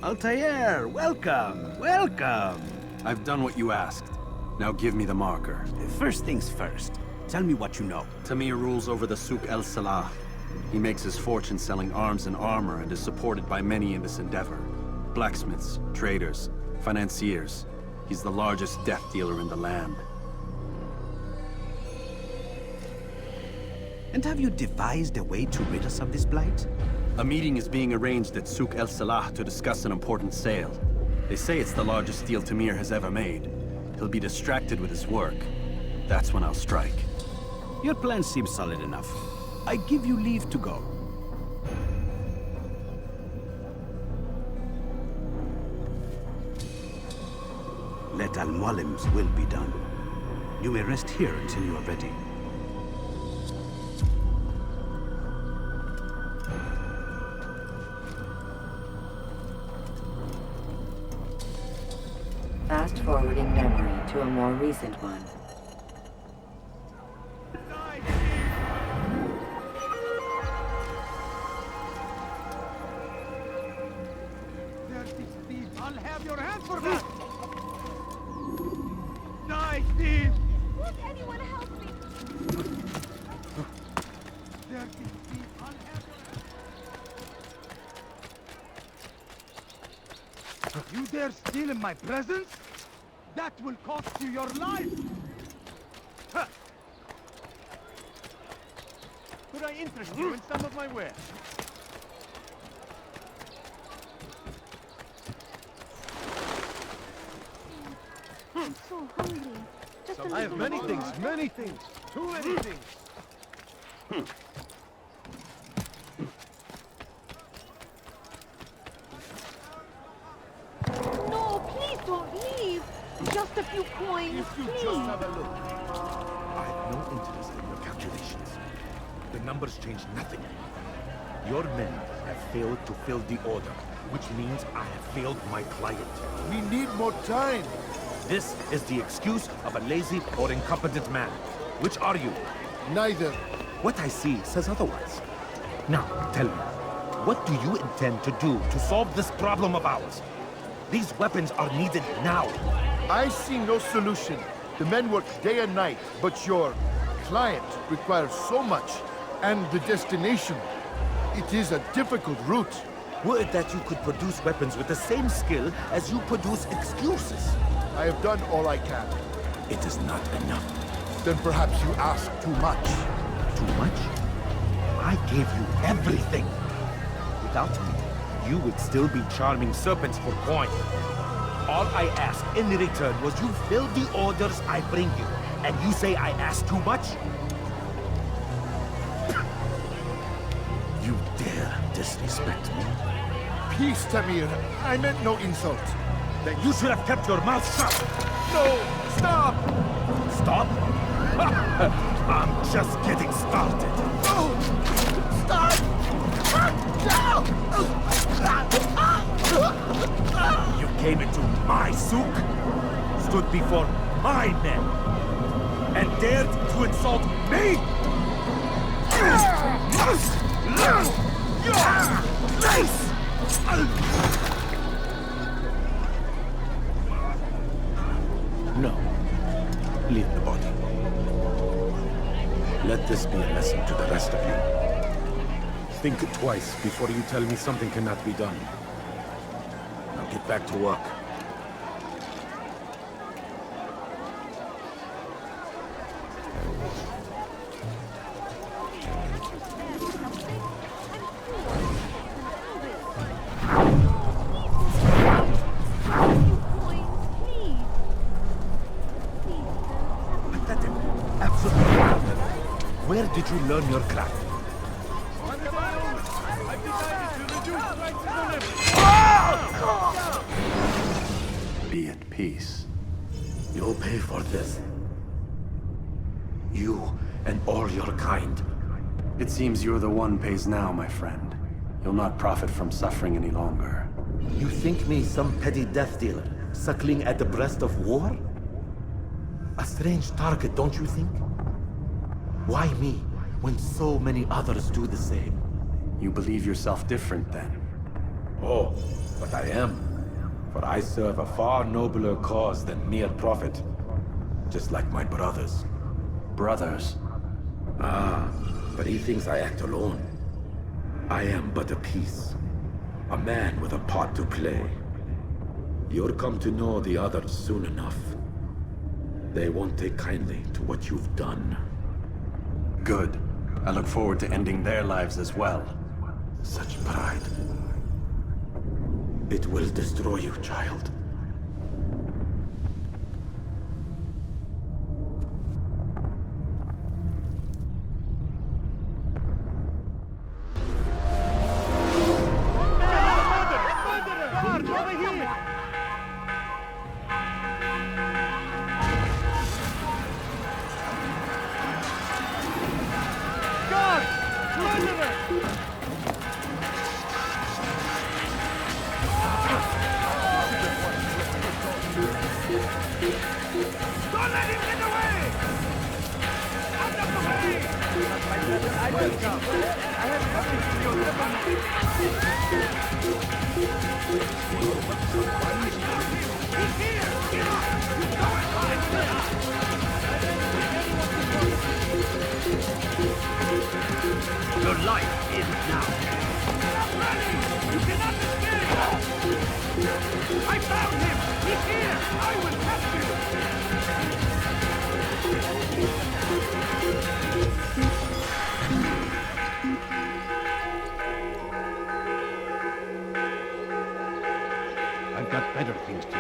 Altair, welcome, welcome. I've done what you asked. Now give me the marker. First things first, tell me what you know. Tamir rules over the Souk El Salah. He makes his fortune selling arms and armor and is supported by many in this endeavor. Blacksmiths, traders, financiers. He's the largest death dealer in the land. And have you devised a way to rid us of this blight? A meeting is being arranged at Souk El Salah to discuss an important sale. They say it's the largest deal Tamir has ever made. He'll be distracted with his work. That's when I'll strike. Your plan seems solid enough. I give you leave to go. Let Al-Mualim's will be done. You may rest here until you are ready. Fast-forwarding memory to a more recent one. I'll have your hand for that! Die, Steve! Won't anyone help me? Dirty Steve, I'll have your hand! You dare steal in my presence? That will cost you your life! Huh. Could I interest you in some of my wares? I'm so hungry. Just a I have little many more. things, too many things. No, please don't leave. Just a few coins, If you please. just have a look. I have no interest in your calculations. The numbers change nothing. Your men have failed to fill the order, which means I have failed my client. We need more time. This is the excuse of a lazy or incompetent man. Which are you? Neither. What I see says otherwise. Now, tell me, what do you intend to do to solve this problem of ours? These weapons are needed now. I see no solution. The men work day and night, but your client requires so much, and the destination. It is a difficult route. Were it that you could produce weapons with the same skill as you produce excuses. I have done all I can. It is not enough. Then perhaps you ask too much. Too much? I gave you everything. Without me, you would still be charming serpents for coin. All I ask in return was you fill the orders I bring you. And you say I ask too much? You dare disrespect me? Peace, Tamir. I meant no insult. Then you should have kept your mouth shut! No! Stop! Stop? I'm just getting started. No! Stop! You came into my souk, stood before my men, and dared to insult me? No. Leave the body. Let this be a lesson to the rest of you. Think twice before you tell me something cannot be done. Now get back to work. Pathetic. Absolutely pathetic. Where did you learn your craft? Be at peace. You'll pay for this. You and all your kind. It seems you're the one pays now, my friend. You'll not profit from suffering any longer. You think me some petty death dealer, suckling at the breast of war? A strange target, don't you think? Why me, when so many others do the same? You believe yourself different, then? Oh, but I am. For I serve a far nobler cause than mere profit. Just like my brothers. Brothers? Ah, but he thinks I act alone. I am but a piece. A man with a part to play. You'll come to know the others soon enough. They won't take kindly to what you've done. Good. I look forward to ending their lives as well. Such pride. It will destroy you, child. Your life is now. Stop running! You cannot escape! I found him! He's here! I will catch you! I've got better things to do.